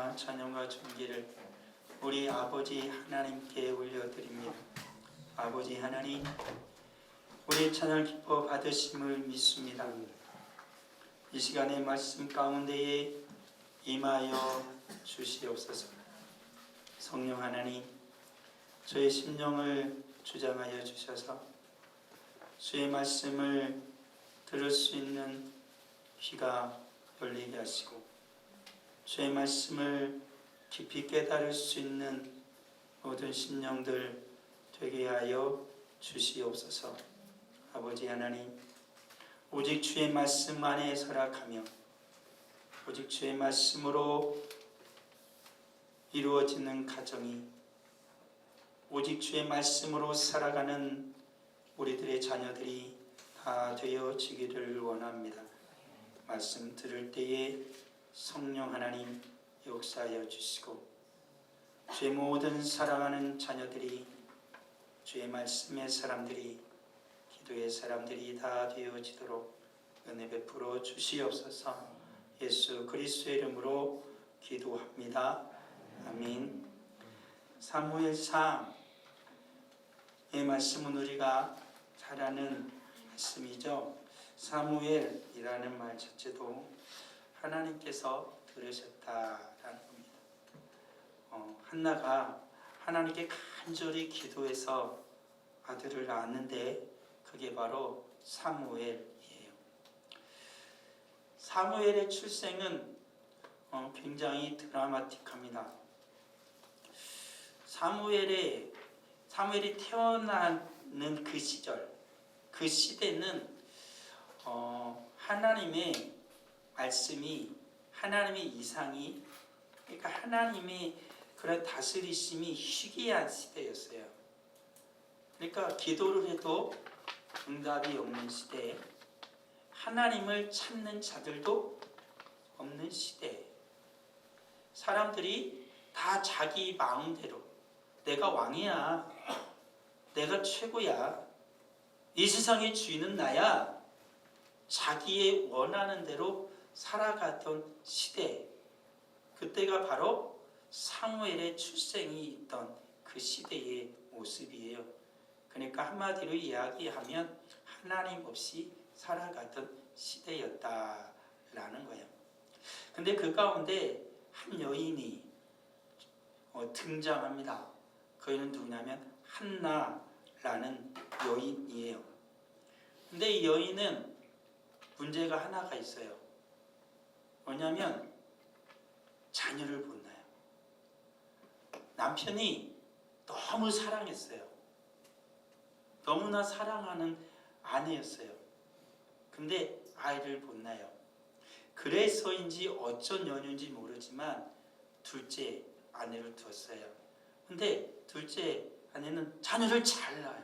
감사와 찬양과 존귀를 우리 아버지 하나님께 올려드립니다. 아버지 하나님, 우리 찬양 기뻐 받으심을 믿습니다. 이 시간의 말씀 가운데에 임하여 주시옵소서. 성령 하나님, 저의 심령을 주장하여 주셔서 주의 말씀을 들을 수 있는 귀가 열리게 하시고 주의 말씀을 깊이 깨달을 수 있는 모든 심령들 되게 하여 주시옵소서. 아버지 하나님, 오직 주의 말씀 안에 설악하며 오직 주의 말씀으로 이루어지는 가정이, 오직 주의 말씀으로 살아가는 우리들의 자녀들이 다 되어지기를 원합니다. 말씀 들을 때에 성령 하나님 역사하여 주시고 주의 모든 사랑하는 자녀들이, 주의 말씀의 사람들이, 기도의 사람들이 다 되어지도록 은혜 베풀어 주시옵소서. 예수 그리스도의 이름으로 기도합니다. 아멘. 사무엘상의 말씀은 우리가 잘 아는 말씀이죠. 사무엘이라는 말 자체도 하나님께서 들으셨다라는 겁니다. 한나가 하나님께 간절히 기도해서 아들을 낳았는데 그게 바로 사무엘이에요. 사무엘의 출생은 굉장히 드라마틱합니다. 사무엘이 태어나는 그 시절, 그 시대는 하나님의 말씀이, 하나님의 이상이, 그러니까 하나님의 그런 다스리심이 희귀한 시대였어요. 그러니까 기도를 해도 응답이 없는 시대, 하나님을 찾는 자들도 없는 시대, 사람들이 다 자기 마음대로 내가 왕이야, 내가 최고야, 이 세상의 주인은 나야, 자기의 원하는 대로 살아가던 시대, 그때가 바로 사무엘의 출생이 있던 그 시대의 모습이에요. 그러니까 한마디로 이야기하면 하나님 없이 살아가던 시대였다라는 거예요. 근데 그 가운데 한 여인이 등장합니다. 그 여인은 누구냐면 한나라는 여인이에요. 근데 이 여인은 문제가 하나가 있어요. 뭐냐면 자녀를 못 낳아요. 남편이 너무 사랑했어요. 너무나 사랑하는 아내였어요. 근데 아이를 못 낳아요. 그래서인지 어쩐 연유인지 모르지만 둘째 아내를 두었어요. 근데 둘째 아내는 자녀를 잘 낳아요.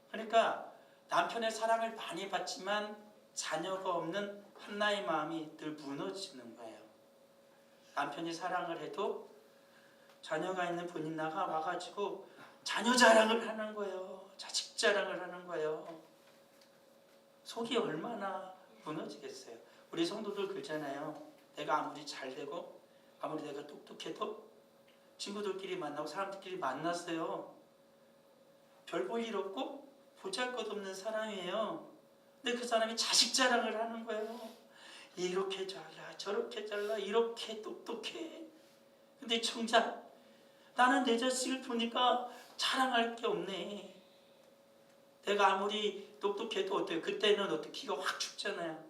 그러니까 남편의 사랑을 많이 받지만 자녀가 없는 한나의 마음이 늘 무너지는 거예요. 남편이 사랑을 해도 자녀가 있는 본인 나가 와가지고 자녀 자랑을 하는 거예요. 자식 자랑을 하는 거예요. 속이 얼마나 무너지겠어요. 우리 성도들 그러잖아요. 내가 아무리 잘되고 아무리 내가 똑똑해도 친구들끼리 만나고 사람들끼리 만났어요. 별 볼 일 없고 보잘것없는 사람이에요. 근데 그 사람이 자식 자랑을 하는 거예요. 이렇게 잘나, 저렇게 잘나, 이렇게 똑똑해. 근데 정작 나는 내 자식을 보니까 자랑할 게 없네. 내가 아무리 똑똑해도 어때요? 그때는 어떻게 키가 확 죽잖아요.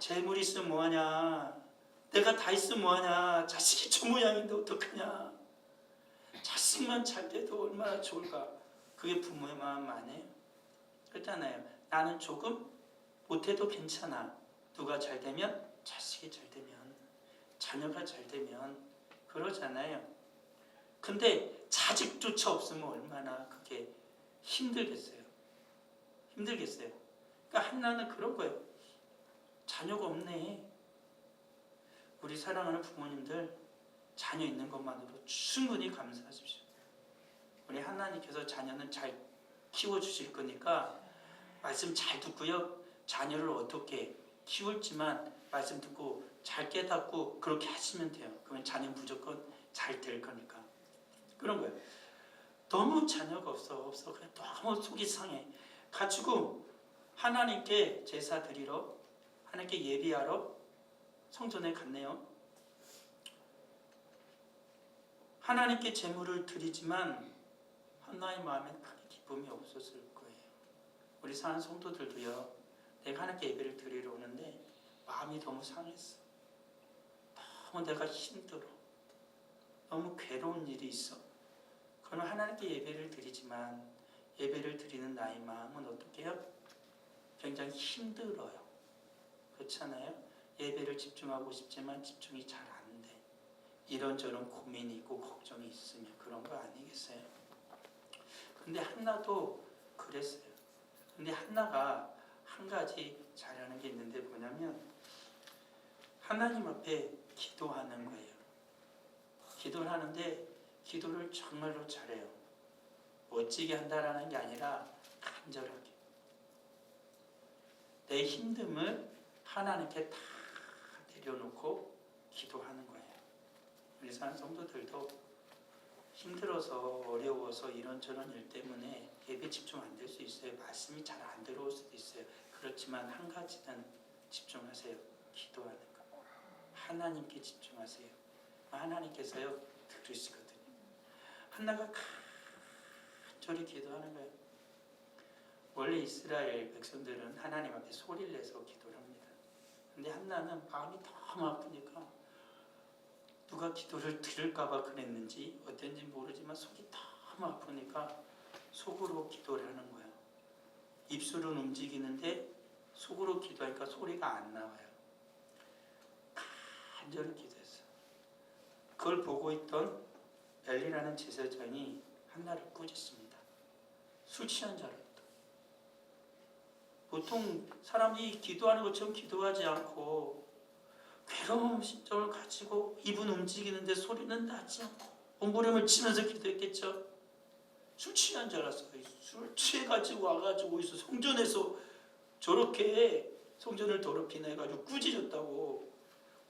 재물 있으면 뭐하냐, 내가 다 있으면 뭐하냐, 자식이 저 모양인데 어떡하냐, 자식만 잘 돼도 얼마나 좋을까. 그게 부모의 마음 아니에요? 그렇잖아요. 나는 조금 못해도 괜찮아. 누가 잘 되면, 자식이 잘 되면, 자녀가 잘 되면 그러잖아요. 근데 자식조차 없으면 얼마나 그게 힘들겠어요. 힘들겠어요. 그러니까 한나는 그런 거예요. 자녀가 없네. 우리 사랑하는 부모님들, 자녀 있는 것만으로도 충분히 감사하십시오. 우리 하나님께서 자녀는 잘 키워주실 거니까 말씀 잘 듣고요. 자녀를 어떻게 키울지만 말씀 듣고 잘 깨닫고 그렇게 하시면 돼요. 그러면 자녀 무조건 잘 될 거니까. 그런 거예요. 너무 자녀가 없어. 그냥 너무 속이 상해. 가지고 하나님께 제사 드리러, 하나님께 예비하러 성전에 갔네요. 하나님께 제물을 드리지만 한나의 마음에 크게 기쁨이 없었을 거예요. 우리 사는 성도들도요. 내가 하나님께 예배를 드리러 오는데 마음이 너무 상했어. 너무 내가 힘들어. 너무 괴로운 일이 있어. 그러면 하나님께 예배를 드리지만 예배를 드리는 나의 마음은 어떻게 해요? 굉장히 힘들어요. 그렇잖아요? 예배를 집중하고 싶지만 집중이 잘 안 돼. 이런저런 고민이 있고 걱정이 있으면 그런 거 아니겠어요? 근데 한나도 그랬어요. 근데 한나가 한 가지 잘하는 게 있는데 뭐냐면 하나님 앞에 기도하는 거예요. 기도를 하는데 기도를 정말로 잘해요. 멋지게 한다라는 게 아니라 간절하게. 내 힘듦을 하나님께 다 내려놓고 기도하는 거예요. 우리 사는 성도들도 힘들어서 어려워서 이런저런 일 때문에 예배 집중 안 될 수 있어요. 말씀이 잘 안 들어올 수도 있어요. 그렇지만 한 가지는 집중하세요. 기도하는 거. 하나님께 집중하세요. 하나님께서요 들으시거든요. 한나가 간절히 기도하는 거예요. 원래 이스라엘 백성들은 하나님 앞에 소리를 내서 기도를 합니다. 근데 한나는 마음이 너무 아프니까 누가 기도를 들을까 봐 그랬는지 어땠는지 모르지만 속이 너무 아프니까 속으로 기도를 하는 거예요. 입술은 움직이는데 속으로 기도하니까 소리가 안 나와요. 간절히 기도했어요. 그걸 보고 있던 엘리라는 제사장이 한나를 꾸짖습니다. 술 취한 줄 알았다. 보통 사람이 기도하는 것처럼 기도하지 않고 괴로운 심정을 가지고 입은 움직이는데 소리는 나지 않고 옹골렘을 치면서 기도했겠죠. 술 취한 줄 알았어요. 술 취해가지고 와가지고 성전에서 저렇게 성전을 더럽히나 해가지고 꾸짖었다고.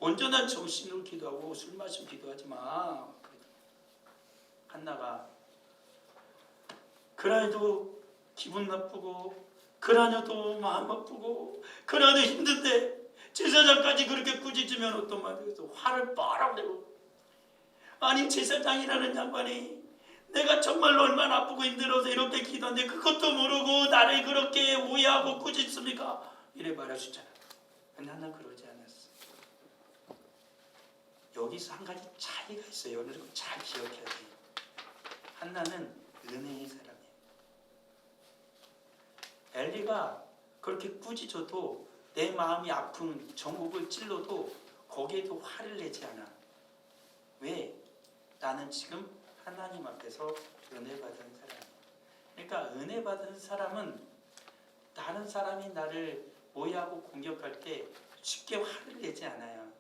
온전한 정신으로 기도하고 술 마시고 기도하지 마. 한나가 그라녀도 기분 나쁘고 그라녀도 마음 아프고 그라녀도 힘든데 제사장까지 그렇게 꾸짖으면 어떤 말이겠어. 화를 뻘럭 내고 아니 제사장이라는 양반이 내가 정말로 얼마나 아프고 힘들어서 이렇게 기도하는데 그것도 모르고 나를 그렇게 오해하고 꾸짖습니까? 이래 말할 수 있잖아. 근데 한나는 그러지 않았어. 여기서 한 가지 차이가 있어요. 여러분 잘 기억해야 돼요. 한나는 은혜의 사람이에요. 엘리가 그렇게 꾸짖어도 내 마음이 아픈 정곡을 찔러도 거기에도 화를 내지 않아. 왜? 나는 지금 하나님 앞에서 은혜 받은 사람이에요. 그러니까 은혜 받은 사람은 다른 사람이 나를 오해하고 공격할 때 쉽게 화를 내지 않아요.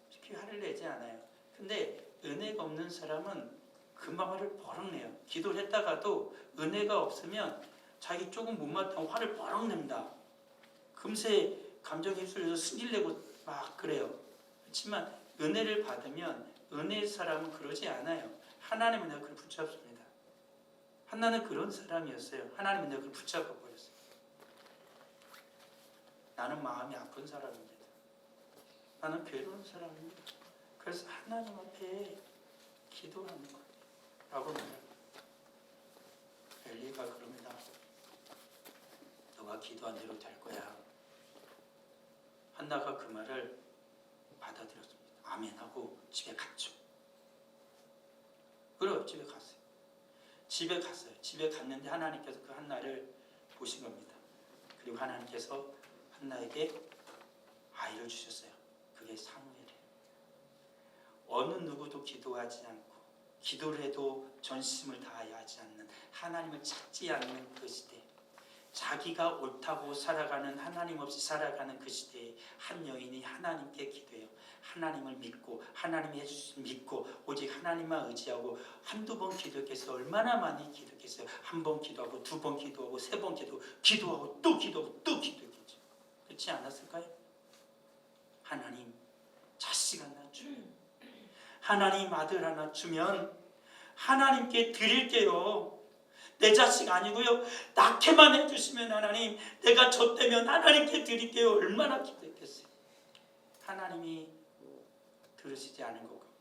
쉽게 화를 내지 않아요. 근데 은혜가 없는 사람은 금방 화를 버럭 내요. 기도를 했다가도 은혜가 없으면 자기 조금 못마땅하면 화를 버럭 냅니다. 금세 감정에 휩쓸려서 승질내고 막 그래요. 그렇지만 은혜를 받으면 은혜의 사람은 그러지 않아요. 하나님은 내가 그걸 붙잡습니다. 한나는 그런 사람이었어요. 하나님은 내가 그걸 붙잡아 버렸어요. 나는 마음이 아픈 사람입니다. 나는 괴로운 사람입니다. 그래서 하나님 앞에 기도하는 거예요. 라고 말합니다. 엘리가 그럽니다. 너가 기도한 대로 될 거야. 한나가 그 말을 받아들였습니다. 아멘 하고 집에 갔죠. 그래요. 집에 갔어요. 집에 갔어요. 집에 갔는데 하나님께서 그 한나를 보신 겁니다. 그리고 하나님께서 한나에게 아이를 주셨어요. 그게 사무엘이에요. 어느 누구도 기도하지 않고 기도를 해도 전심을 다하여 하지 않는 하나님을 찾지 않는 그 시대, 자기가 옳다고 살아가는 하나님 없이 살아가는 그 시대에 한 여인이 하나님께 기도해요. 하나님을 믿고 하나님이 해주신 믿고 오직 하나님만 의지하고 한두 번 기도했겠어요. 얼마나 많이 기도했겠어요. 한 번 기도하고 두 번 기도하고 세 번 기도하고 또 기도하고 또 기도했겠죠. 그렇지 않았을까요? 하나님 자식 하나 주면, 하나님 아들 하나 주면 하나님께 드릴게요. 내 자식 아니고요. 낳게만 해주시면 하나님, 내가 젖되면 하나님께 드릴게요. 얼마나 기도했겠어요. 하나님이 들으시지 않은 것 같고,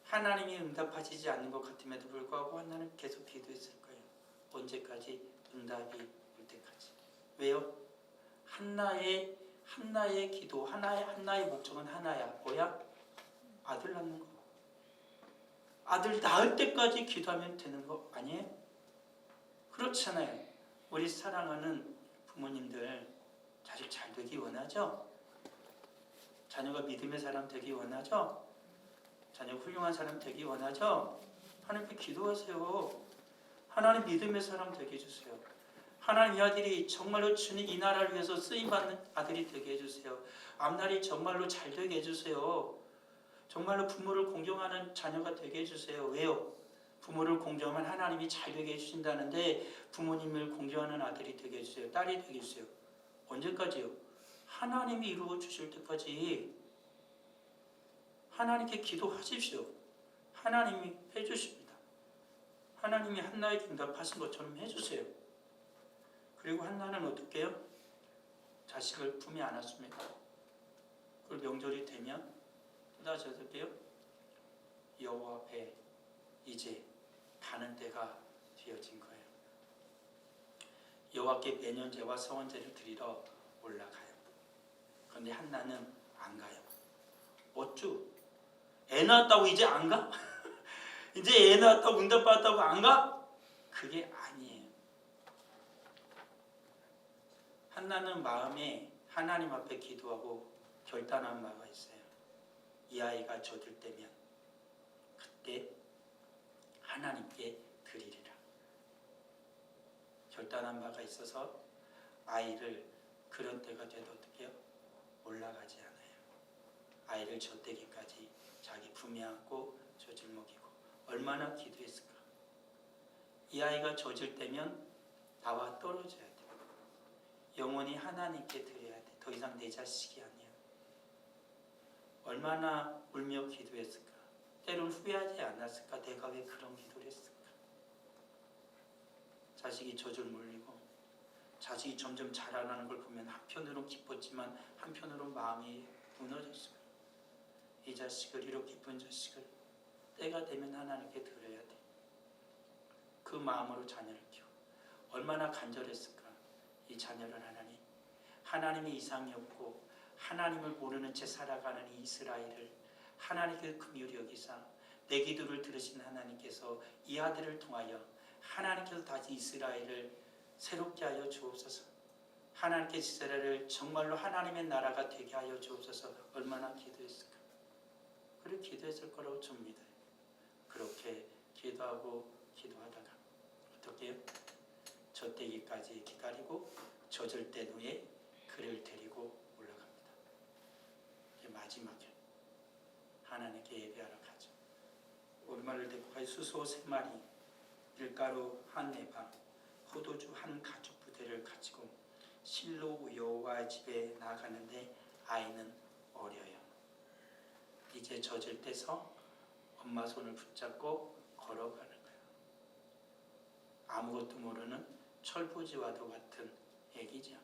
하나님이 응답하시지 않는 것 같음에도 불구하고 하나님 계속 기도했을 거예요. 언제까지? 응답이 올 때까지. 왜요? 한나의 기도, 한나의 목적은 하나야. 뭐야? 아들 낳는 거. 아들 낳을 때까지 기도하면 되는 거 아니에요? 그렇잖아요. 우리 사랑하는 부모님들 자식 잘 되기 원하죠? 자녀가 믿음의 사람 되기 원하죠? 자녀가 훌륭한 사람 되기 원하죠? 하나님께 기도하세요. 하나님 믿음의 사람 되게 해주세요. 하나님 이 아들이 정말로 주님 이 나라를 위해서 쓰임받는 아들이 되게 해주세요. 앞날이 정말로 잘 되게 해주세요. 정말로 부모를 공경하는 자녀가 되게 해주세요. 왜요? 부모를 공경하면 하나님이 잘 되게 해주신다는데 부모님을 공경하는 아들이 되게 해주세요. 딸이 되게 해주세요. 언제까지요? 하나님이 이루어 주실 때까지 하나님께 기도하십시오. 하나님이 해주십니다. 하나님이 한나에게 응답하신 것처럼 해주세요. 그리고 한나는 어떻게 해요? 자식을 품에 안았습니다. 그 명절이 되면 또다시 어떻게 해요? 여호와 앞에 이제 가는 때가 되어진 거예요. 여호와께 매년제와 서원제를 드리러 올라가요. 그런데 한나는 안 가요. 어쭈? 애 낳았다고 이제 안 가? 이제 애 낳았다고 응답받았다고 안 가? 그게 아니에요. 한나는 마음에 하나님 앞에 기도하고 결단한 바가 있어요. 이 아이가 젖을 때면 그때 하나님께 드리리라. 결단한 바가 있어서 아이를 그런 때가 돼도 어떻게 해요? 올라가지 않아요. 아이를 젖대기까지 자기 품에 안고 젖을 먹이고 얼마나 기도했을까. 이 아이가 젖을 때면 나와 떨어져야 돼. 영원히 하나님께 드려야 돼. 더 이상 내 자식이 아니야. 얼마나 울며 기도했을까. 때론 후회하지 않았을까. 내가 왜 그런 기도를 했을까. 자식이 젖을 물리고 자식이 점점 자라나는 걸 보면 한편으로는 기뻤지만 한편으로는 마음이 무너졌어요. 이 자식을, 이렇게 기쁜 자식을 때가 되면 하나님께 드려야 돼. 그 마음으로 자녀를 키워. 얼마나 간절했을까. 이 자녀를 하나님의 이상이 없고 하나님을 모르는 채 살아가는 이 이스라엘을 하나님께 긍휼히 여기사 내 기도를 들으신 하나님께서 이 아들을 통하여 하나님께서 다시 이스라엘을 새롭게 하여 주옵소서. 하나님께서 이스라엘을 정말로 하나님의 나라가 되게 하여 주옵소서. 얼마나 기도했을까. 그렇게 기도했을 거라고 좀 믿어요. 그렇게 기도하다가 어떻게 해요? 젖되기까지 기다리고 젖을 때 후에 그를 데리고 올라갑니다. 이제 마지막에 하나님께 예배하러 가죠. 오르마를 데리고 가요. 수소 3마리, 밀가루 한 네방, 포도주 한 가죽 부대를 가지고 실로 여호와 집에 나가는데 아이는 어려요. 이제 젖을 떼서 엄마 손을 붙잡고 걸어가는 거예요. 아무것도 모르는 철부지와도 같은 애기죠.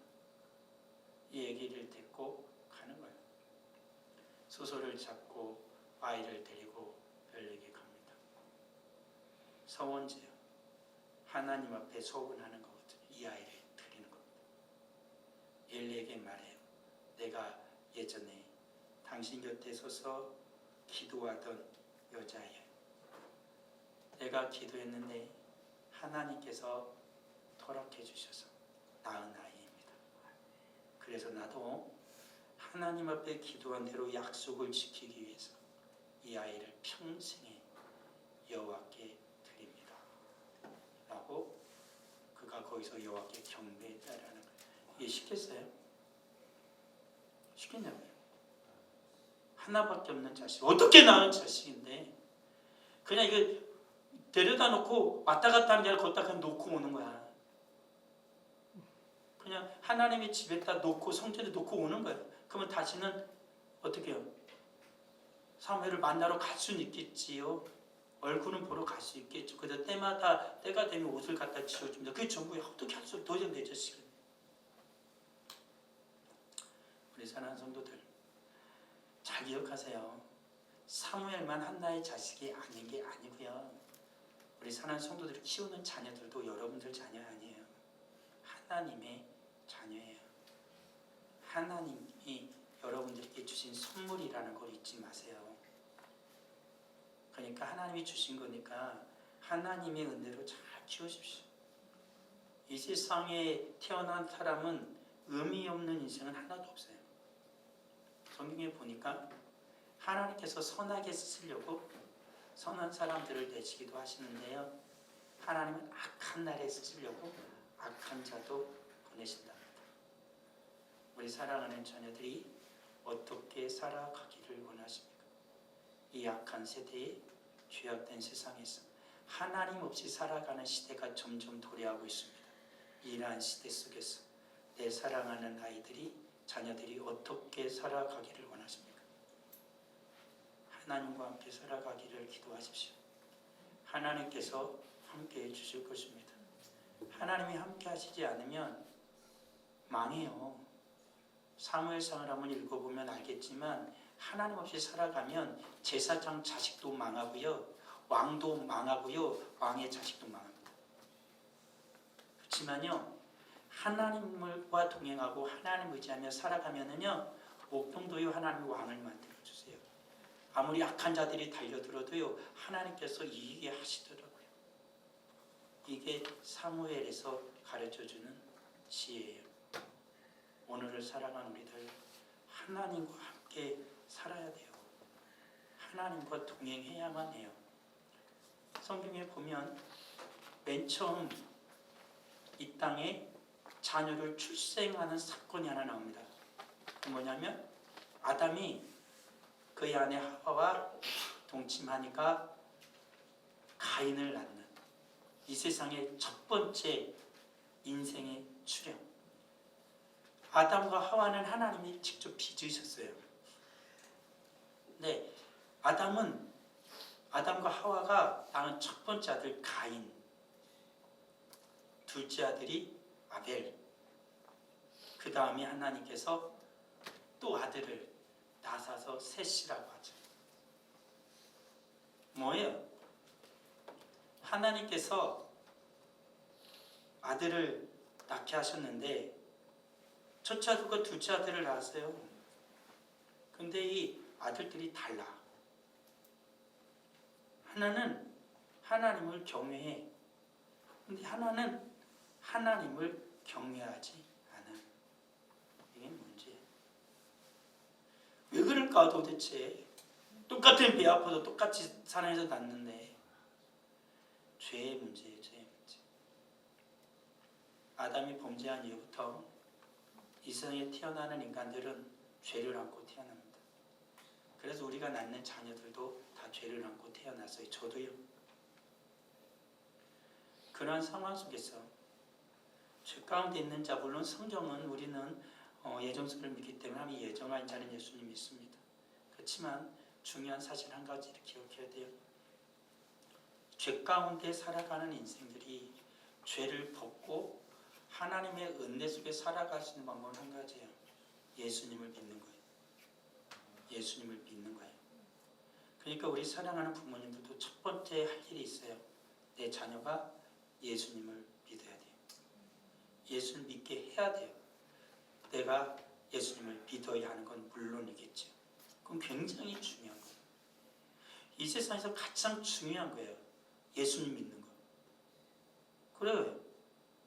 이 애기를 데리고 가는 거예요. 수소를 잡고 아이를 데리고 별에게 갑니다. 서원제요. 하나님 앞에 소원하는 거거든요. 이 아이를 드리는 겁니다. 엘리에게 말해요. 내가 예전에 당신 곁에 서서 기도하던 여자예요. 내가 기도했는데 하나님께서 허락해 주셔서 낳은 아이입니다. 그래서 나도 하나님 앞에 기도한 대로 약속을 지키기 위해서 이 아이를 평생에 여호와께 드립니다. 라고 그가 거기서 여호와께 경배했다라는 거예요. 이게 쉽겠어요? 쉽겠냐고요. 하나밖에 없는 자식, 어떻게 낳은 자식인데 그냥 이거 데려다 놓고 왔다 갔다 하는 게 아니라 걷다 그냥 놓고 오는 거야. 그냥 하나님의 집에다 놓고 성전에 놓고 오는 거예요. 그러면 다시는 어떻게 해요? 사무엘을 만나러 갈 수는 있겠지요. 얼굴은 보러 갈 수 있겠죠. 그래서 때가 되면 옷을 갖다 지어줍니다. 그게 전부에 어떻게 할 수 도저히 되죠 지금. 우리 사랑하는 성도들 잘 기억하세요. 사무엘만 한나의 자식이 아닌 게 아니고요. 우리 사랑하는 성도들이 키우는 자녀들도 여러분들 자녀 아니에요. 하나님의 자녀예요. 하나님이 여러분들에게 주신 선물이라는 걸 잊지 마세요. 그러니까 하나님이 주신 거니까 하나님의 은혜로 잘 키우십시오. 이 세상에 태어난 사람은 의미 없는 인생은 하나도 없어요. 성경에 보니까 하나님께서 선하게 쓰시려고 선한 사람들을 내시기도 하시는데요. 하나님은 악한 날에 쓰시려고 악한 자도 보내신답니다. 우리 사랑하는 자녀들이 어떻게 살아가기를 원하십니까? 이 악한 세대에 죄악된 세상에서 하나님 없이 살아가는 시대가 점점 도래하고 있습니다. 이러한 시대 속에서 내 사랑하는 아이들이 자녀들이 어떻게 살아가기를 원하십니까? 하나님과 함께 살아가기를 기도하십시오. 하나님께서 함께 해주실 것입니다. 하나님이 함께 하시지 않으면 망해요. 사무엘상을 한번 읽어보면 알겠지만 하나님 없이 살아가면 제사장 자식도 망하고요. 왕도 망하고요. 왕의 자식도 망합니다. 그렇지만요. 하나님과 동행하고 하나님 의지하며 살아가면은요. 목동도요 하나님이 왕을 만들어주세요. 아무리 악한 자들이 달려들어도요. 하나님께서 이기게 하시더라고요. 이게 사무엘에서 가르쳐주는 지혜예요. 오늘을 살아가는 우리들 하나님과 함께 살아야 돼요. 하나님과 동행해야만 해요. 성경에 보면 맨 처음 이 땅에 자녀를 출생하는 사건이 하나 나옵니다. 그 뭐냐면 아담이 그의 아내 하와와 동침하니까 가인을 낳는 이 세상의 첫 번째 인생의 출현. 아담과 하와는 하나님이 직접 빚으셨어요. 근데 아담과 하와가 낳은 첫 번째 아들 가인, 둘째 아들이 아벨, 그 다음에 하나님께서 또 아들을 낳아서 셋이라고 하죠. 뭐예요? 하나님께서 아들을 낳게 하셨는데 첫째 아들과 둘째 아들을 낳았어요. 근데 이 아들들이 달라. 하나는 하나님을 경외해. 근데 하나는 하나님을 경외하지 않아. 이게 문제예요. 왜 그럴까 도대체? 똑같은 배 아파도 똑같이 사랑해서 낳는데 죄의 문제예요. 죄의 문제. 아담이 범죄한 이후부터 이 세상에 태어나는 인간들은 죄를 안고 태어납니다. 그래서 우리가 낳는 자녀들도 다 죄를 안고 태어났어요. 저도요. 그러한 상황 속에서 죄 가운데 있는 자, 물론 성경은 우리는 예정설을 믿기 때문에 하나님이 예정한 자는 예수님 믿습니다. 그렇지만 중요한 사실 한 가지를 기억해야 돼요. 죄 가운데 살아가는 인생들이 죄를 벗고 하나님의 은혜 속에 살아갈 수 있는 방법은 한 가지예요. 예수님을 믿는 거예요. 예수님을 믿는 거예요. 그러니까 우리 사랑하는 부모님들도 첫 번째 할 일이 있어요. 내 자녀가 예수님을 믿어야 돼요. 예수를 믿게 해야 돼요. 내가 예수님을 믿어야 하는 건 물론이겠죠. 그건 굉장히 중요한 거예요. 이 세상에서 가장 중요한 거예요. 예수님 믿는 거. 그래요.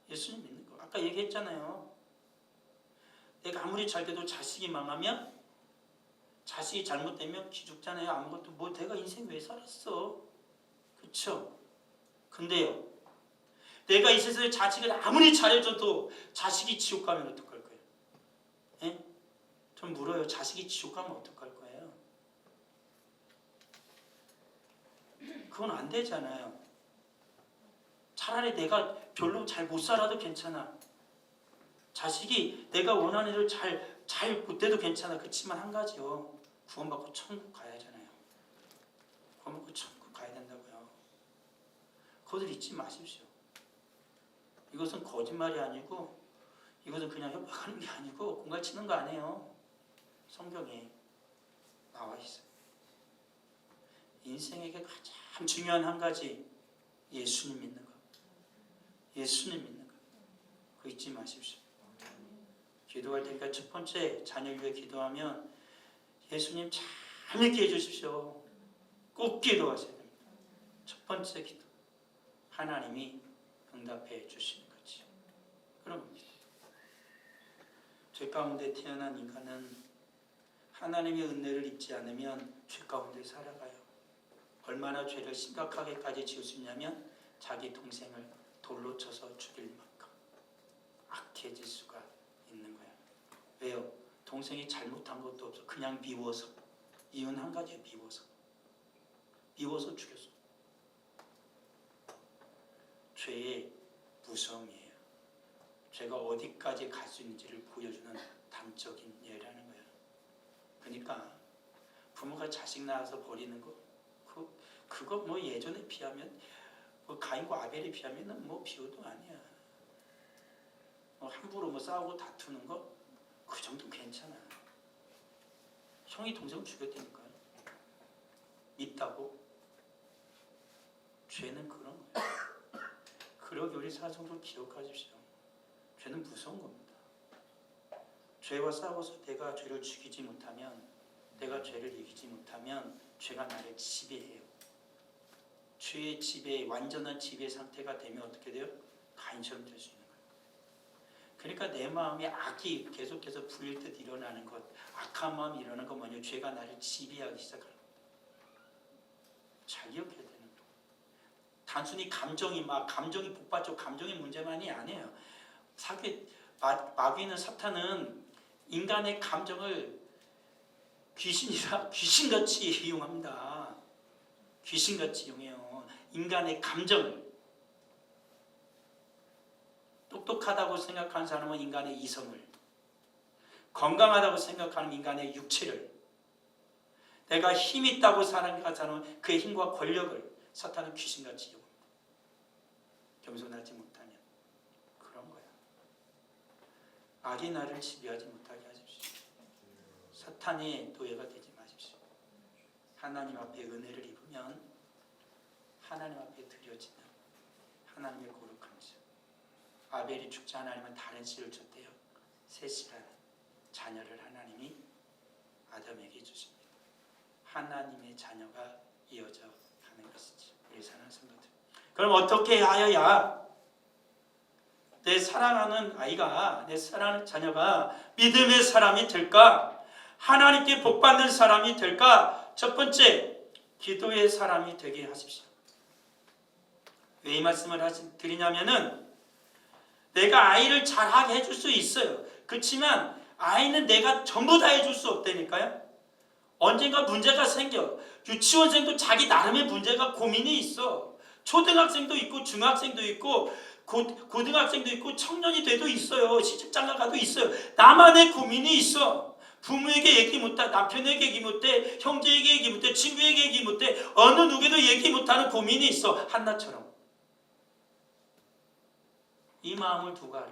예수님 믿는 거. 아까 얘기했잖아요. 내가 아무리 잘 돼도 자식이 망하면, 자식이 잘못되면 기죽잖아요. 아무것도 뭐 내가 인생 왜 살았어? 그렇죠? 근데요. 내가 이 세상에 자식을 아무리 잘해줘도 자식이 지옥 가면 어떡할 거예요? 예? 전 물어요. 자식이 지옥 가면 어떡할 거예요? 그건 안 되잖아요. 차라리 내가 별로 잘 못 살아도 괜찮아. 자식이 내가 원하는 대로 잘 못 돼도 괜찮아. 그렇지만 한 가지요. 구원받고 천국 가야 하잖아요. 구원받고 천국 가야 된다고요. 그것을 잊지 마십시오. 이것은 거짓말이 아니고 이것은 그냥 협박하는 게 아니고 공갈 치는 거 아니에요. 성경에 나와 있어요. 인생에게 가장 중요한 한 가지, 예수님 믿는 것. 예수님 믿는 것. 그거 잊지 마십시오. 기도할 때니까 첫 번째, 자녀를 위해 기도하면 예수님 잘 믿게 해주십시오. 꼭 기도하셔야 됩니다. 첫 번째 기도. 하나님이 응답해 주시는 거지. 그런 겁니다. 죄 가운데 태어난 인간은 하나님의 은혜를 입지 않으면 죄 가운데 살아가요. 얼마나 죄를 심각하게까지 지을 수 있냐면 자기 동생을 돌로 쳐서 죽일 만큼 악해질 수가 있는 거예요. 왜요? 동생이 잘못한 것도 없어. 그냥 미워서. 이유는 한 가지예요. 미워서 죽였어. 죄의 무서움이에요. 죄가 어디까지 갈 수 있는지를 보여주는 단적인 예라는 거예요. 그러니까 부모가 자식 낳아서 버리는 거, 그거 뭐 예전에 비하면, 뭐 가인과 아벨에 비하면은 뭐 비교도 아니야. 뭐 함부로 뭐 싸우고 다투는 거, 그 정도 괜찮아. 형이 동생을 죽였다니까요. 밉다고. 죄는 그런 거예요. 그러기 우리 사성도 기억하십시오. 죄는 무서운 겁니다. 죄와 싸워서 내가 죄를 죽이지 못하면, 내가 죄를 이기지 못하면 죄가 나를 지배해요. 죄의 지배, 완전한 지배 상태가 되면 어떻게 돼요? 가인처럼 될 수 있는 거예요. 그러니까 내 마음에 악이 계속해서 불릴 듯 일어나는 것, 악한 마음이 일어나는 건 뭐냐? 죄가 나를 지배하기 시작하는 거예요. 잘 기억해야 되는 거예요. 단순히 감정이 복받쳐 감정의 문제만이 아니에요. 마귀는, 사탄은 인간의 감정을 귀신같이 이용합니다. 귀신같이 이용해요. 인간의 감정을. 똑똑하다고 생각하는 사람은 인간의 이성을, 건강하다고 생각하는 인간의 육체를, 내가 힘이 있다고 생각하는 사람은 그의 힘과 권력을 사탄은 귀신같이 이용합니다. 겸손하지 못하면 그런 거야. 악이 나를 지배하지 못하게 하십시오. 사탄의 노예가 되지 마십시오. 하나님 앞에 은혜를 입으면 하나님 앞에 드려지는 하나님의 거룩한 자. 아벨이 죽지 않으면 다른 씨를 줬대요. 셋이라는 자녀를 하나님이 아담에게 주십니다. 하나님의 자녀가 이어져 가는 것이지. 우리 사랑하는 성도들. 그럼 어떻게 하여야 내 사랑하는 아이가, 내 사랑하는 자녀가 믿음의 사람이 될까? 하나님께 복받는 사람이 될까? 첫 번째, 기도의 사람이 되게 하십시오. 왜 이 말씀을 드리냐면은, 내가 아이를 잘하게 해줄 수 있어요. 그렇지만 아이는 내가 전부 다 해줄 수 없다니까요. 언젠가 문제가 생겨. 유치원생도 자기 나름의 문제가, 고민이 있어. 초등학생도 있고 중학생도 있고 고등학생도 있고 청년이 돼도 있어요. 시집장가 가도 있어요. 나만의 고민이 있어. 부모에게 얘기 못해, 남편에게 얘기 못해, 형제에게 얘기 못해, 친구에게 얘기 못해, 어느 누구에도 얘기 못하는 고민이 있어. 한나처럼. 이 마음을 두고 알아.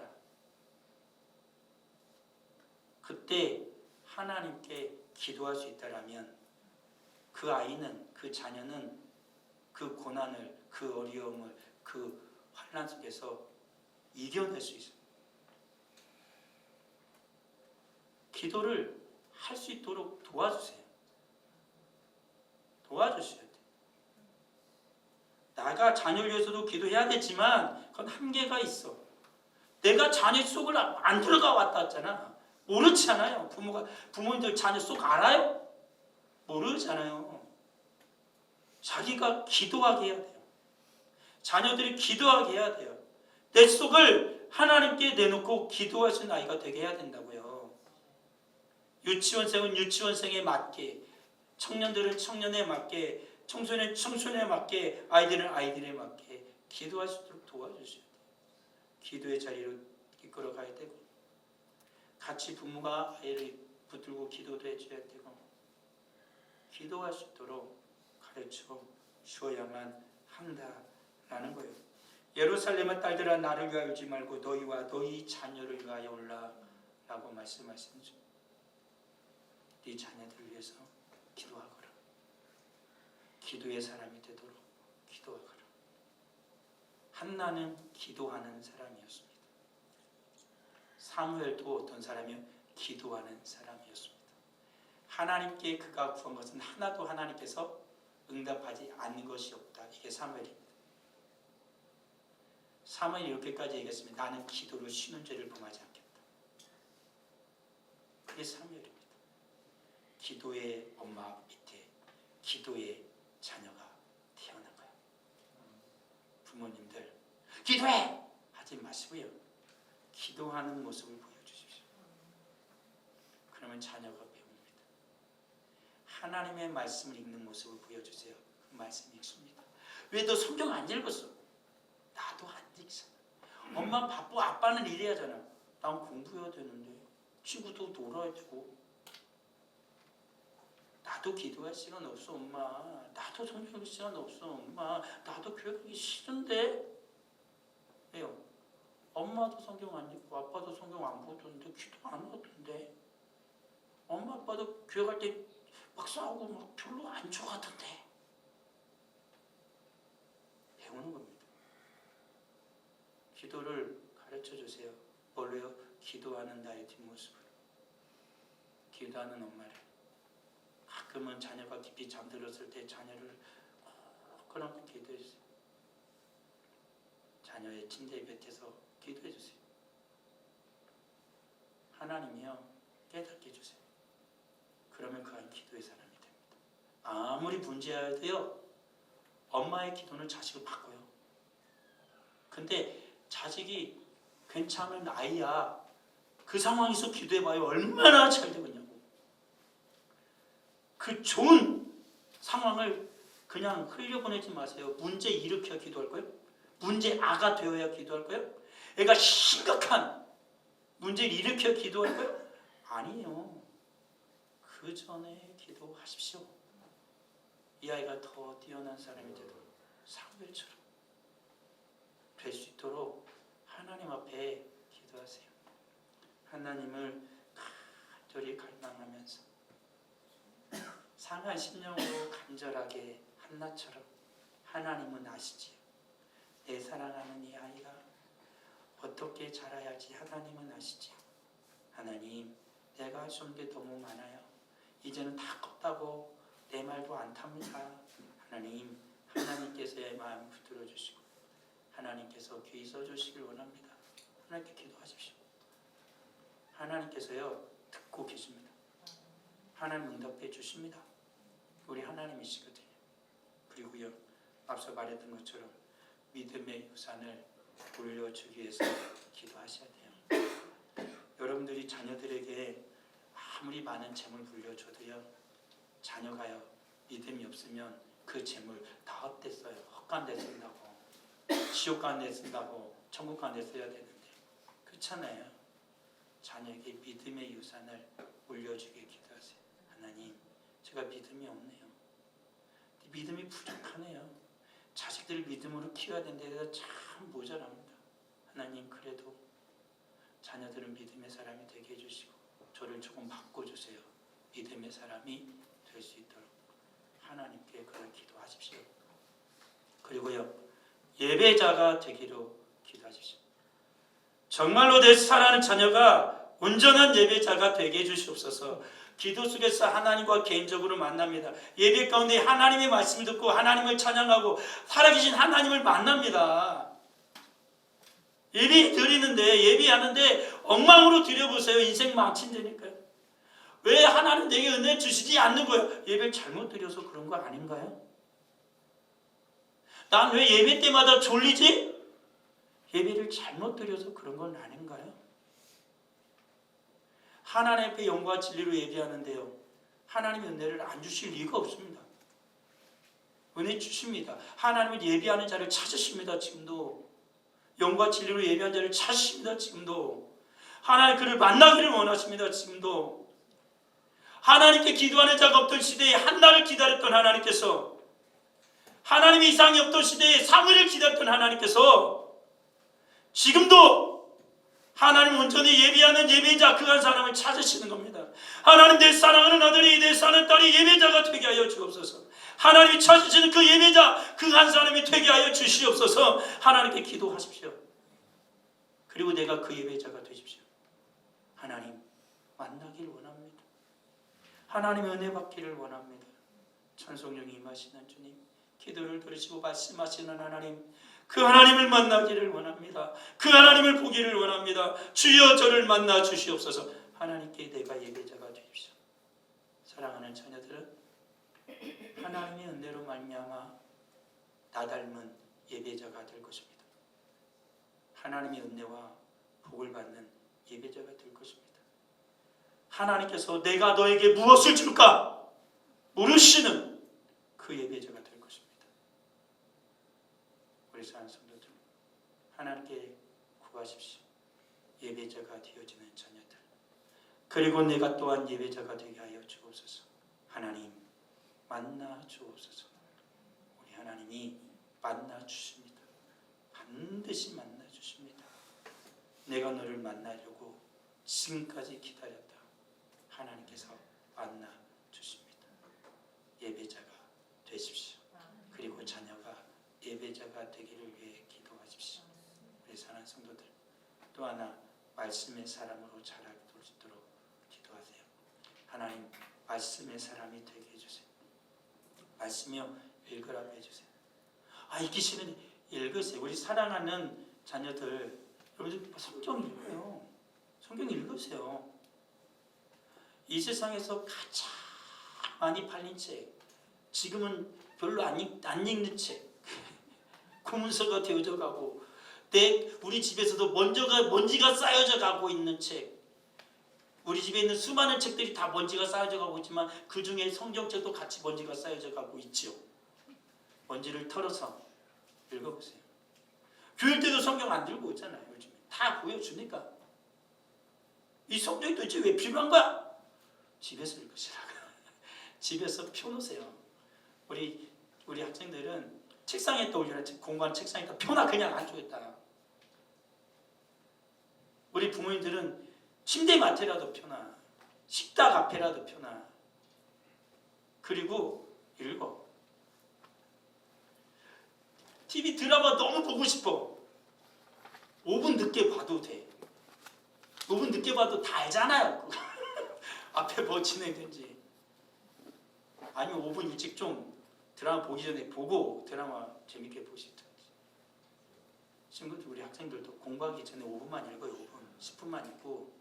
그때 하나님께 기도할 수 있다라면 그 아이는, 그 자녀는 그 고난을, 그 어려움을, 그 환난 속에서 이겨낼 수 있어요. 기도를 할 수 있도록 도와주세요. 도와주셔야 돼요. 나가 자녀를 위해서도 기도해야 되지만 그건 한계가 있어. 내가 자녀 속을 안 들어가 왔다 했잖아. 모르잖아요. 부모님들 자녀 속 알아요? 모르잖아요. 자기가 기도하게 해야 돼요. 자녀들이 기도하게 해야 돼요. 내 속을 하나님께 내놓고 기도할 수 있는 아이가 되게 해야 된다고요. 유치원생은 유치원생에 맞게, 청년들은 청년에 맞게, 청소년은 청소년에 맞게, 아이들은 아이들에 맞게 기도할 수 있도록 도와주셔야 돼요. 기도의 자리로 이끌어 가야 되고, 같이 부모가 아이를 붙들고 기도도 해줘야 되고, 기도할 수 있도록 가르쳐 주어야만 한다라는 거예요. 예루살렘의 딸들아 나를 위하여 울지 말고 너희와 너희 자녀를 위하여 울라라고 말씀하시죠. 네 자녀들을 위해서 기도하거라. 기도의 사람이 되도록 기도하거라. 한나는 기도하는 사람이었습니다. 사무엘도 어떤 사람이요? 기도하는 사람이었습니다. 하나님께 그가 구한 것은 하나도 하나님께서 응답하지 않는 것이 없다. 이게 사무엘입니다. 사무엘이 이렇게까지 얘기했습니다. 나는 기도로 쉬는 죄를 범하지 않겠다. 그게 사무엘입니다. 기도의 엄마 밑에 기도의 자녀가 태어난 거예요. 부모님들 기도해! 하지 마시고요. 기도하는 모습을 보여주십시오. 그러면 자녀가 배웁니다. 하나님의 말씀을 읽는 모습을 보여주세요. 그 말씀이 읽습니다. 왜 너 성경 안 읽었어? 나도 안 읽잖아. 엄마 바빠. 아빠는 일해야 하잖아. 난 공부해야 되는데 친구도 놀아야 되고. 나도 기도할 시간 없어 엄마. 나도 성경 읽을 시간 없어 엄마. 나도 교회 가기 싫은데. 왜요? 엄마도 성경 안 읽고 아빠도 성경 안 보던데 기도 안 하던데. 엄마 아빠도 교회 갈 때 막 싸우고 막 별로 안 좋아하던데. 배우는 겁니다. 기도를 가르쳐 주세요. 뭘로요? 기도하는 나의 뒷모습을. 기도하는 엄마를. 가끔은 자녀가 깊이 잠들었을 때 자녀를 꼭 기도해 주세요. 자녀의 침대 곁에서 기도해 주세요. 하나님이요 깨닫게 해주세요. 그러면 그 아이 기도의 사람이 됩니다. 아무리 문제여도요 엄마의 기도는 자식을 바꿔요. 근데 자식이 괜찮은 아이야. 그 상황에서 기도해봐요. 얼마나 잘 되겠냐고. 그 좋은 상황을 그냥 흘려보내지 마세요. 문제 일으켜 기도할 거예요? 문제 아가 되어야 기도할 거예요? 애가 심각한 문제를 일으켜 기도할 거예요? 아니에요. 그 전에 기도하십시오. 이 아이가 더 뛰어난 사람이 되도록 사무엘처럼 될 수 있도록 하나님 앞에 기도하세요. 하나님을 간절히 갈망하면서 상한 심령으로 간절하게 한나처럼 하나님은 아시지요. 내 사랑하는 이 아이가 어떻게 자라야지 하나님은 아시지요. 하나님 내가 할 수 없는 게 너무 많아요. 이제는 다 컸다고 내 말도 안 탑니다. 하나님 하나님께서의 마음 붙들어 주시고 하나님께서 귀 써주시길 원합니다. 하나님께 기도하십시오. 하나님께서요 듣고 계십니다. 하나님 응답해 주십니다. 우리 하나님이시거든요. 그리고요 앞서 말했던 것처럼 믿음의 유산을 올려주기 위해서 기도하셔야 돼요. 여러분들이 자녀들에게 아무리 많은 재물 물려줘도요 자녀가요 믿음이 없으면 그 재물 다 헛됐어요. 헛간 데 쓴다고 지옥 간 데 쓴다고 천국 간 데 써야 되는데 그렇잖아요. 자녀에게 믿음의 유산을 올려주게 기도하세요. 하나님 제가 믿음이 없네요. 믿음이 부족하네요. 자식들을 믿음으로 키워야 되는데 참 모자랍니다. 하나님 그래도 자녀들은 믿음의 사람이 되게 해주시고 저를 조금 바꿔주세요. 믿음의 사람이 될 수 있도록 하나님께 그런 기도하십시오. 그리고요 예배자가 되기로 기도하십시오. 정말로 내 사랑하는 자녀가 온전한 예배자가 되게 해주시옵소서. 기도 속에서 하나님과 개인적으로 만납니다. 예배 가운데 하나님의 말씀을 듣고 하나님을 찬양하고 살아계신 하나님을 만납니다. 예배 드리는데 예배하는데 엉망으로 드려보세요. 인생 망친다니까요. 왜 하나님 내게 은혜 주시지 않는 거예요? 예배를 잘못 드려서 그런 거 아닌가요? 난 왜 예배 때마다 졸리지? 예배를 잘못 드려서 그런 건 아닌가요? 하나님 앞에 영과 진리로 예배하는데요 하나님의 은혜를 안 주실 리가 없습니다. 은혜 주십니다. 하나님을 예배하는 자를 찾으십니다. 지금도 영과 진리로 예배하는 자를 찾으십니다. 지금도 하나님 그를 만나기를 원하십니다. 지금도 하나님께 기도하는 자가 없던 시대에 한나를 기다렸던 하나님께서, 하나님의 이상이 없던 시대에 사무엘을 기다렸던 하나님께서 지금도 하나님 온전히 예배하는 예배자 그 한 사람을 찾으시는 겁니다. 하나님, 내 사랑하는 아들이, 내 사랑하는 딸이 예배자가 되게 하여 주옵소서. 하나님이 찾으시는 그 예배자 그 한 사람이 되게 하여 주시옵소서. 하나님께 기도하십시오. 그리고 내가 그 예배자가 되십시오. 하나님 만나길 원합니다. 하나님의 은혜 받기를 원합니다. 찬송령이 임하시는 주님, 기도를 들으시고 말씀하시는 하나님, 그 하나님을 만나기를 원합니다. 그 하나님을 보기를 원합니다. 주여 저를 만나 주시옵소서. 하나님께 내가 예배자가 되십시오. 사랑하는 자녀들은 하나님의 은혜로 말미암아 나 닮은 예배자가 될 것입니다. 하나님의 은혜와 복을 받는 예배자가 될 것입니다. 하나님께서 내가 너에게 무엇을 줄까 물으시는 그 예배자가 될 것입니다. 우리 사랑하는 성도들, 하나님께 구하십시오. 예배자가 되어지는 자녀들, 그리고 내가 또한 예배자가 되게 하여 주옵소서. 하나님 만나 주옵소서. 우리 하나님이 만나 주십니다. 반드시 만나 주십니다. 내가 너를 만나려고 지금까지 기다렸다. 하나님께서 만나 주십니다. 예배자가 되십시오. 그리고 자녀가 예배자가 되기를 위해 기도하십시오. 우리 사랑하는 성도들, 또 하나 말씀의 사람으로 자랄 수 있도록 기도하세요. 하나님, 말씀의 사람이 되게 해주세요. 말씀이요 읽으라고 해주세요. 읽기 싫으니 읽으세요. 우리 사랑하는 자녀들, 여러분들 성경 읽어요. 성경 읽으세요. 이 세상에서 가장 많이 팔린 책, 지금은 별로 안 읽는 책, 고문서가 되어져 가고, 우리 집에서도 먼지가 쌓여져 가고 있는 책, 우리 집에 있는 수많은 책들이 다 먼지가 쌓여져 가고 있지만 그 중에 성경책도 같이 먼지가 쌓여져 가고 있죠. 먼지를 털어서 읽어보세요. 교회 때도 성경 안 들고 있잖아요. 요즘에 다 보여주니까. 이 성경이 도대체 왜 필요한 거야? 집에서 읽으시라고. 집에서 펴놓으세요. 우리 학생들은 책상에 떠올려라. 공부하는 책상에다 펴놔. 그냥 안 주겠다. 우리 부모님들은 침대 맡에라도 펴놔. 식탁 앞에라도 펴놔. 그리고 읽어. TV 드라마 너무 보고 싶어. 5분 늦게 봐도 돼. 5분 늦게 봐도 다 알잖아요. 앞에 뭐 진행된지. 아니면 5분 일찍 좀 드라마 보기 전에 보고 드라마 재밌게 보시든지. 친구들, 우리 학생들도 공부하기 전에 5분만 읽어요. 5분, 10분만 읽고.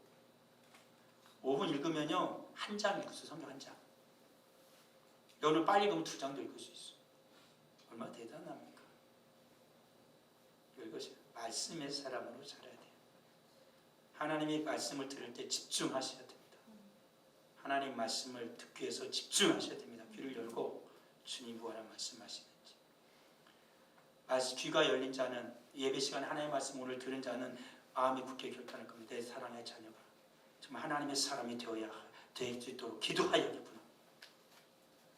5분 읽으면요, 한 장 읽었어요. 성경 한 장. 오늘 빨리 읽으면 2장도 읽을 수 있어. 얼마나 대단합니까? 이것이 말씀의 사람으로 자라야 돼요. 하나님의 말씀을 들을 때 집중하셔야 됩니다. 하나님 말씀을 듣기 위해서 집중하셔야 됩니다. 귀를 열고 주님 뭐하라 말씀하시는지. 귀가 열린 자는, 예배 시간에 하나님의 말씀 오늘 들은 자는 마음이 굳게 결단할 겁니다. 내 사랑의 자녀가 정말 하나님의 사람이 될 수 있도록 기도하여야겠구나.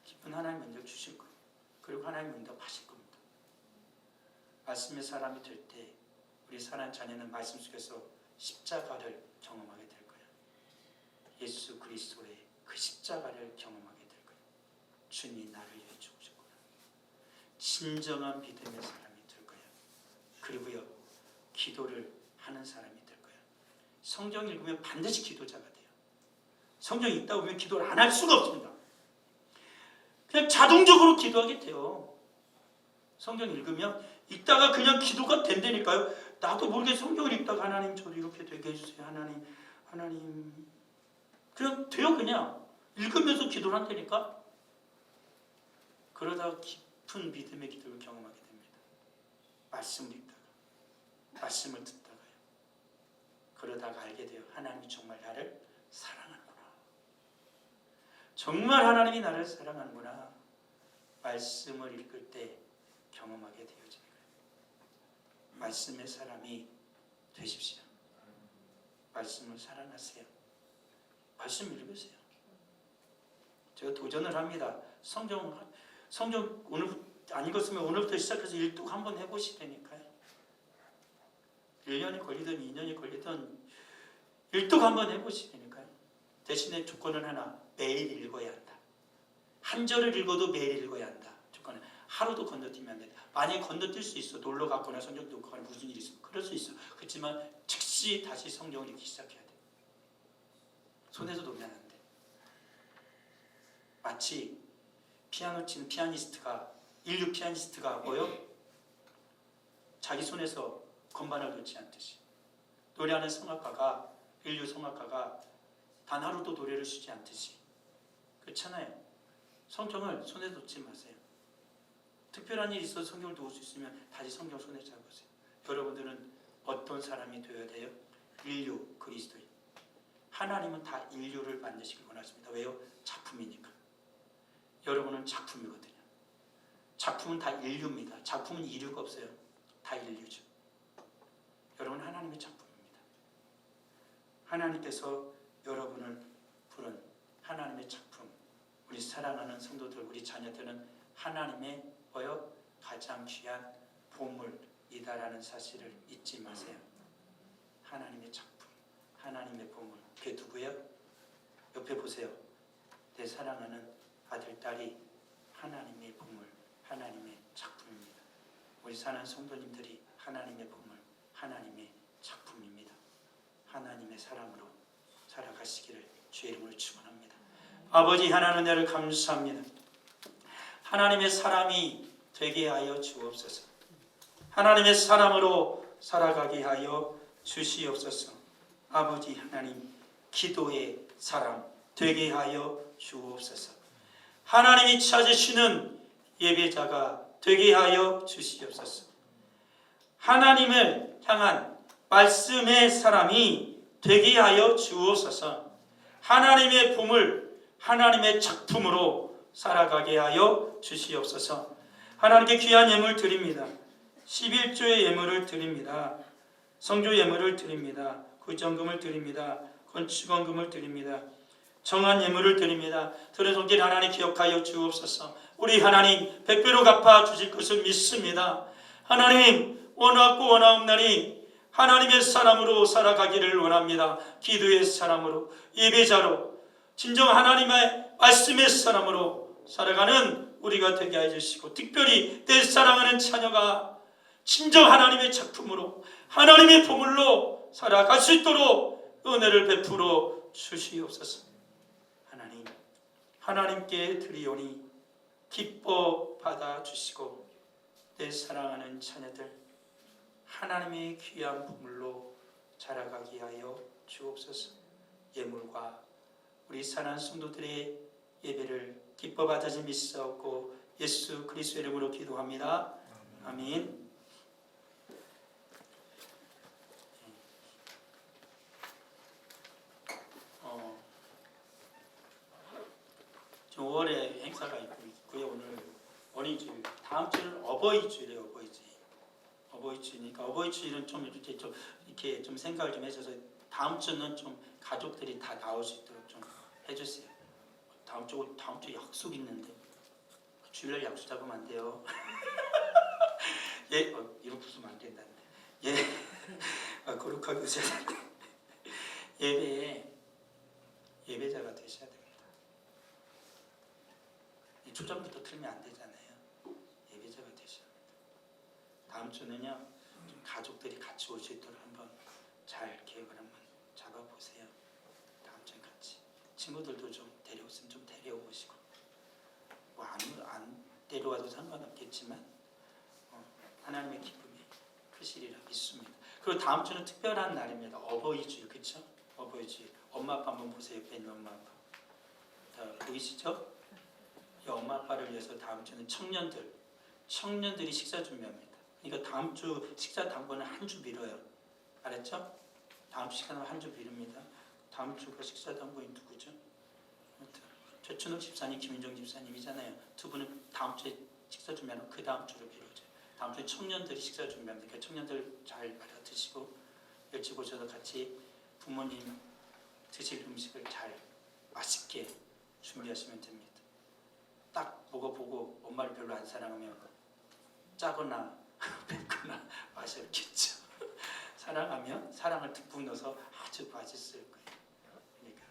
기쁜 하나님 응답 주실 거예요. 그리고 하나님 응답하실 겁니다. 말씀의 사람이 될 때 우리 사랑하는 자녀는 말씀 속에서 십자가를 경험하게 될 거예요. 예수 그리스도의 그 십자가를 경험하게 될 거예요. 주님이 나를 위해 죽으셨구나. 진정한 믿음의 사람이 될 거예요. 그리고요, 기도를 하는 사람이 될 거예요. 성경 읽으면 반드시 기도자가 돼요. 성경 읽다 보면 기도를 안 할 수가 없습니다. 그냥 자동적으로 기도하게 돼요. 성경 읽으면 읽다가 그냥 기도가 된다니까요. 나도 모르게 성경을 읽다가 하나님 저를 이렇게 되게 해주세요. 하나님 그냥 돼요. 그냥 읽으면서 기도를 한다니까. 그러다가 깊은 믿음의 기도를 경험하게 됩니다. 말씀을 읽다가, 말씀을 듣다가요. 그러다가 알게 돼요. 하나님이 정말 나를 사랑하는구나. 정말 하나님이 나를 사랑하는구나. 말씀을 읽을 때 경험하게 되어지는 거예요. 말씀의 사람이 되십시오. 말씀을 사랑하세요. 말씀 읽으세요. 제가 도전을 합니다. 성경 오늘 안 읽었으면 오늘부터 시작해서 일독 한번 해보시라니까요. 1년이 걸리든 2년이 걸리든 일독 한번 해보시라니까요. 대신에 조건은 하나, 매일 읽어야 한다. 한 절을 읽어도 매일 읽어야 한다. 조건은 하루도 건너뛰면 안 된다. 만약에 건너뛸 수 있어. 놀러 갔거나 성경读거나 무슨 일이 있어. 그럴 수 있어. 그렇지만 즉시 다시 성경을 읽기 시작해야 돼. 손에서 놓으면 안 돼. 마치 피아노 치는 피아니스트가, 인류 피아니스트가 뭐요? 자기 손에서 건반을 놓지 않듯이, 노래하는 성악가가, 인류 성악가가 단 하루도 노래를 쉬지 않듯이, 그렇잖아요. 성경을 손에 놓지 마세요. 특별한 일이 있어서 성경을 놓을 수 있으면 다시 성경 손에 잡으세요. 여러분들은 어떤 사람이 되어야 돼요? 인류 그리스도인. 하나님은 다 인류를 만드시길 원하십니다. 왜요? 작품이니까. 여러분은 작품이거든요. 작품은 다 인류입니다. 작품은 이류가 없어요. 다 인류죠. 여러분 하나님의 작품입니다. 하나님께서 여러분을 부른 하나님의 작품, 우리 사랑하는 성도들, 우리 자녀들은 하나님의 뭐요? 가장 귀한 보물이다라는 사실을 잊지 마세요. 하나님의 작품, 하나님의 보물. 그게 누구예요? 옆에 보세요. 내 사랑하는 아들, 딸이 하나님의 보물, 하나님의 작품입니다. 우리 사랑하는 성도님들이 하나님의 보물, 하나님의 작품입니다. 하나님의 사랑으로 살아가시기를 주의 이름으로 축원합니다. 아버지 하나님, 은혜를 감사합니다. 하나님의 사람이 되게 하여 주옵소서. 하나님의 사람으로 살아가게 하여 주시옵소서. 아버지 하나님, 기도의 사람 되게 하여 주옵소서. 하나님이 찾으시는 예배자가 되게 하여 주시옵소서. 하나님을 향한 말씀의 사람이 되게 하여 주옵소서. 하나님의 보물, 하나님의 작품으로 살아가게 하여 주시옵소서. 하나님께 귀한 예물 드립니다. 11조의 예물을 드립니다. 성조 예물을 드립니다. 구정금을 드립니다. 건축원금을 드립니다. 정한 예물을 드립니다. 들은 손길 하나님 기억하여 주옵소서. 우리 하나님 백배로 갚아 주실 것을 믿습니다. 하나님 원하고 원하옵나니 하나님의 사람으로 살아가기를 원합니다. 기도의 사람으로, 예배자로, 진정 하나님의 말씀의 사람으로 살아가는 우리가 되게 해주시고, 특별히 내 사랑하는 자녀가 진정 하나님의 작품으로, 하나님의 보물로 살아갈 수 있도록 은혜를 베풀어 주시옵소서. 하나님, 하나님께 드리오니 기뻐 받아주시고, 내 사랑하는 자녀들 하나님의 귀한 보물로 자라가게 하여 주옵소서. 예물과 우리 사랑하는 성도들의 예배를 기뻐 받아주 믿사옵고 예수 그리스도의 이름으로 기도합니다. 아멘. 지금 5월에 행사가 있고요. 오늘 어린이주일, 다음 주는 어버이주일이에요. 어버이주일이니까 어버이주일은 좀 이렇게 좀 생각을 좀 해줘서 다음 주는 좀 가족들이 다 나올 수 있도록 좀 해주세요. 다음 주 약속 있는데 주일날 약속 잡으면 안 돼요. 예, 이런 부수면 안 된다는데. 예, 거룩하게 웃어야 되는데 예배자가 되셔야 됩니다. 초장부터 틀면 안 되잖아요. 예배자가 되셔야 합니다. 다음 주는요, 좀 가족들이 같이 올 수 있도록 한번 잘 계획을 한번 잡아보세요. 다음 주에 같이 친구들도 좀 데려오시면 좀 데려오시고, 뭐 안 데려와도 상관없겠지만 하나님의 기쁨이 크시리라 믿습니다. 그리고 다음 주는 특별한 날입니다. 어버이주일, 그렇죠? 어버이주일. 엄마 아빠 한번 보세요. 옆에 있는 엄마 아빠. 자, 보이시죠? 이 엄마 아빠를 위해서 다음 주는 청년들이 식사 준비합니다. 그러니까 다음 주 식사 당번은 한 주 미뤄요. 알았죠? 다음 주 식사는 한 주 미룹니다. 다음 주가 식사 당번이 누구죠? 최춘욱 집사님, 김윤정 집사님이잖아요. 두 분은 다음 주에 식사 준비하는 그 다음 주로 미뤄져요. 다음 주에 청년들이 식사 준비합니다. 그러니까 청년들 잘 알아드시고 일찍 오셔서 같이 부모님 드실 음식을 잘 맛있게 준비하시면 됩니다. 딱 먹어보고 엄마를 별로 안 사랑하면 짜거나 맵거나 맛이 없겠죠. 사랑하면 사랑을 듬뿍 넣어서 아주 맛있을 거예요. 그러니까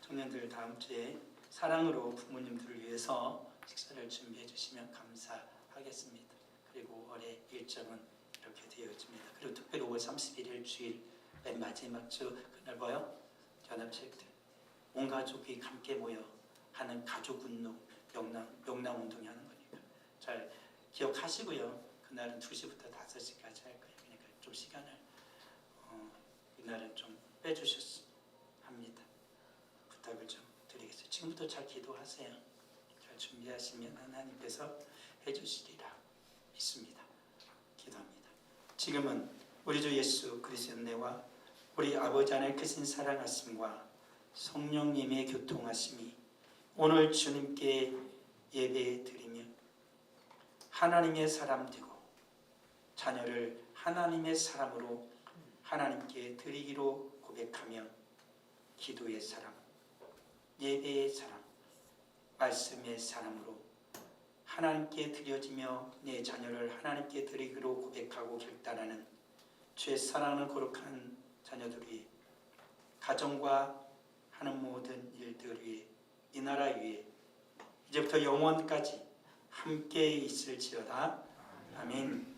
청년들 다음 주에 사랑으로 부모님들을 위해서 식사를 준비해 주시면 감사하겠습니다. 그리고 올해 일정은 이렇게 되어집니다. 그리고 특별히 5월 31일 주일 맨 마지막 주 그날 뭐요? 연합체육대 온 가족이 함께 모여 하는 가족 운동, 명랑 운동이 하는 거니까 잘 기억하시고요. 그날은 2시부터 5시까지 할 거예요. 그러니까 좀 시간을 이날은 좀 빼주셨으면 합니다. 부탁을 좀 드리겠습니다. 지금부터 잘 기도하세요. 잘 준비하시면 하나님께서 해주시리라 믿습니다. 기도합니다. 지금은 우리 주 예수 그리스도의 은혜와 우리 아버지 하나님의 크신 사랑하심과 성령님의 교통하심이 오늘 주님께 예배 드리며 하나님의 사람 되고 자녀를 하나님의 사람으로 하나님께 드리기로 고백하며 기도의 사람, 예배의 사람, 말씀의 사람으로 하나님께 드려지며 내 자녀를 하나님께 드리기로 고백하고 결단하는 주의 사랑하는 거룩한 자녀들 위해 가정과 하는 모든 일들 위해 이 나라 위에 이제부터 영원까지 함께 있을지어다. 아멘.